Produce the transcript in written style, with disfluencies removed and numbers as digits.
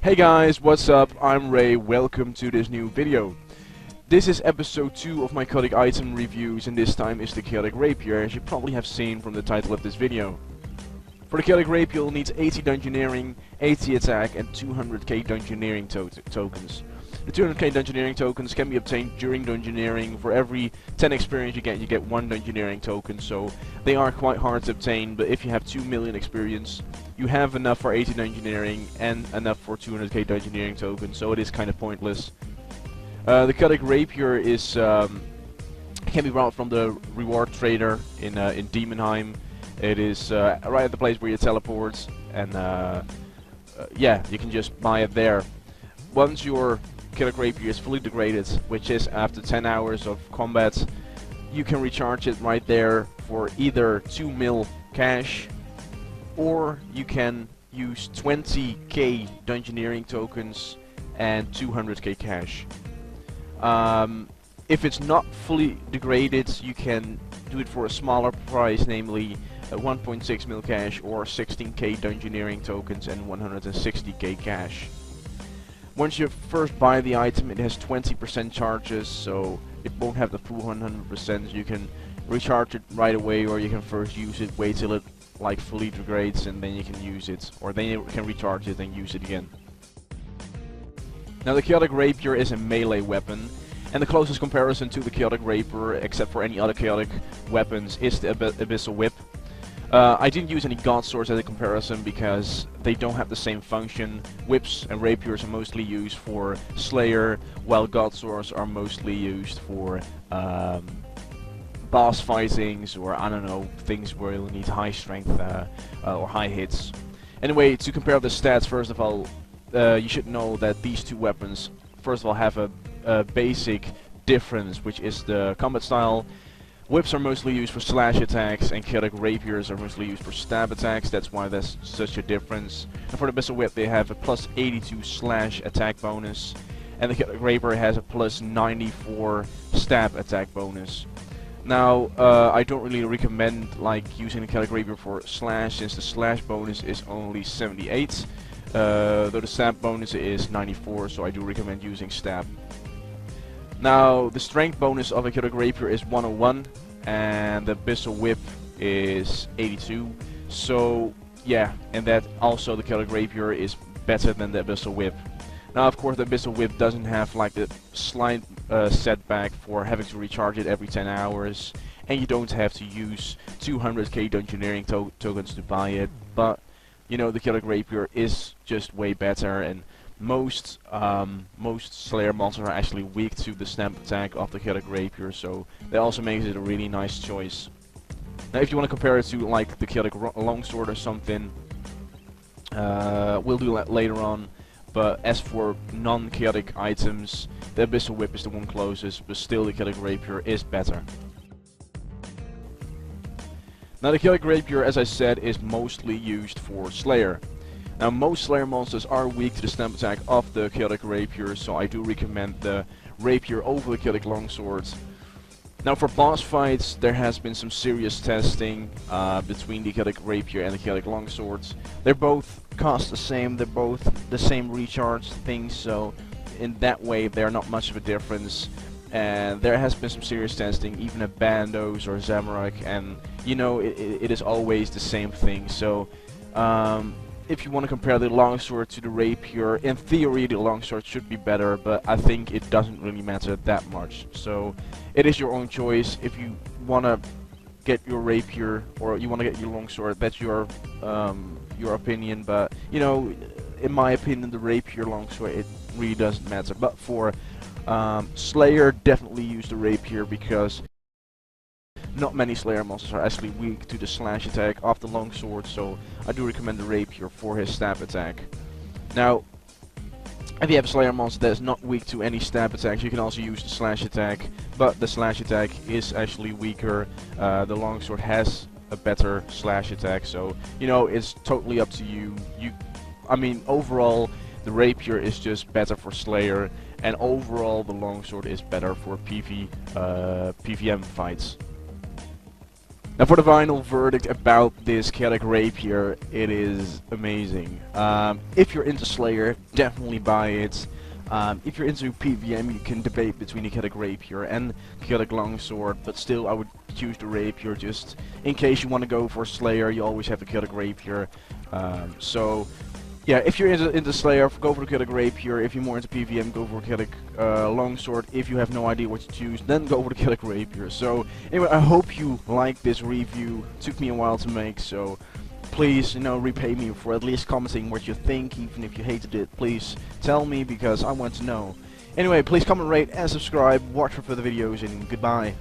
Hey guys, what's up? I'm Ray, welcome to this new video. This is episode 2 of my chaotic item reviews, and this time is the chaotic rapier, as you probably have seen from the title of this video. For the chaotic rapier you'll need 80 dungeoneering, 80 attack and 200k dungeoneering tokens. The 200k dungeoneering tokens can be obtained during dungeoneering. For every 10 experience you get 1 dungeoneering token, so they are quite hard to obtain, but if you have 2 million experience, you have enough for 80 dungeoneering and enough for 200k dungeoneering tokens, so it is kind of pointless. The chaotic rapier is can be brought from the reward trader in Demonheim. It is right at the place where you teleport, and yeah, you can just buy it there. Once your chaotic rapier is fully degraded, which is after 10 hours of combat, you can recharge it right there for either 2 mil cash, or you can use 20k dungeoneering tokens and 200k cash. If it's not fully degraded, you can do it for a smaller price, namely 1.6 mil cash or 16k dungeoneering tokens and 160k cash. Once you first buy the item, it has 20% charges, so it won't have the full 100%. You can recharge it right away, or you can first use it, wait till it like fully degrades, and then you can use it, or then you can recharge it and use it again. Now the chaotic rapier is a melee weapon, and the closest comparison to the chaotic rapier, except for any other chaotic weapons, is the abyssal whip. I didn't use any god swords as a comparison because they don't have the same function. Whips and rapiers are mostly used for slayer, while god swords are mostly used for boss fightings, or I don't know, things where you'll need high strength or high hits. Anyway, to compare the stats, first of all, you should know that these two weapons, first of all, have a basic difference, which is the combat style. Whips are mostly used for slash attacks, and chaotic rapiers are mostly used for stab attacks. That's why there's such a difference. And for the abyssal whip, they have a plus 82 slash attack bonus, and the chaotic rapier has a plus 94 stab attack bonus. Now, I don't really recommend like using the chaotic rapier for slash, since the slash bonus is only 78, though the stab bonus is 94, so I do recommend using stab. Now, the strength bonus of a chaotic rapier is 101, and the abyssal whip is 82. So yeah, and that also the chaotic rapier is better than the abyssal whip. Now, of course, the abyssal whip doesn't have like the slight setback for having to recharge it every 10 hours, and you don't have to use 200k dungeoneering tokens to buy it. But you know, the chaotic rapier is just way better, and most Slayer monsters are actually weak to the snap attack of the chaotic rapier, so that also makes it a really nice choice. Now, if you want to compare it to like the chaotic longsword or something, we'll do that later on. But as for non-chaotic items, the abyssal whip is the one closest, but still the chaotic rapier is better. Now, the chaotic rapier, as I said, is mostly used for Slayer. Now, most Slayer monsters are weak to the snap attack of the chaotic rapier, so I do recommend the rapier over the chaotic longsword. Now, for boss fights, there has been some serious testing between the chaotic rapier and the chaotic longsword. They're both cost the same, they're both the same recharge things, so in that way they're not much of a difference. And there has been some serious testing, even at Bandos or Zamorak, and you know, it is always the same thing. So if you want to compare the longsword to the rapier, in theory the longsword should be better, but I think it doesn't really matter that much. So it is your own choice. If you want to get your rapier or you want to get your longsword, that's your opinion. But you know, in my opinion, the rapier longsword, it really doesn't matter. But for Slayer, definitely use the rapier, because not many Slayer monsters are actually weak to the slash attack of the longsword, so I do recommend the rapier for his stab attack. Now, if you have a Slayer monster that is not weak to any stab attacks, you can also use the slash attack, but the slash attack is actually weaker. The longsword has a better slash attack, so you know, it's totally up to you. I mean, overall, the rapier is just better for Slayer, and overall the longsword is better for PvM fights. Now for the final verdict about this Chaotic Rapier, it is amazing. If you're into Slayer, definitely buy it. If you're into PvM, you can debate between the Chaotic Rapier and the Chaotic Longsword, but still I would choose the Rapier just in case you want to go for Slayer. You always have the Chaotic Rapier. So yeah, if you're into Slayer, go for the Chaotic Rapier. If you're more into PvM, go for Chaotic Longsword. If you have no idea what to choose, then go for the Chaotic Rapier. So anyway, I hope you liked this review. It took me a while to make, so please, you know, repay me for at least commenting what you think. Even if you hated it, please tell me because I want to know. Anyway, please comment, rate, and subscribe. Watch for further videos, and goodbye.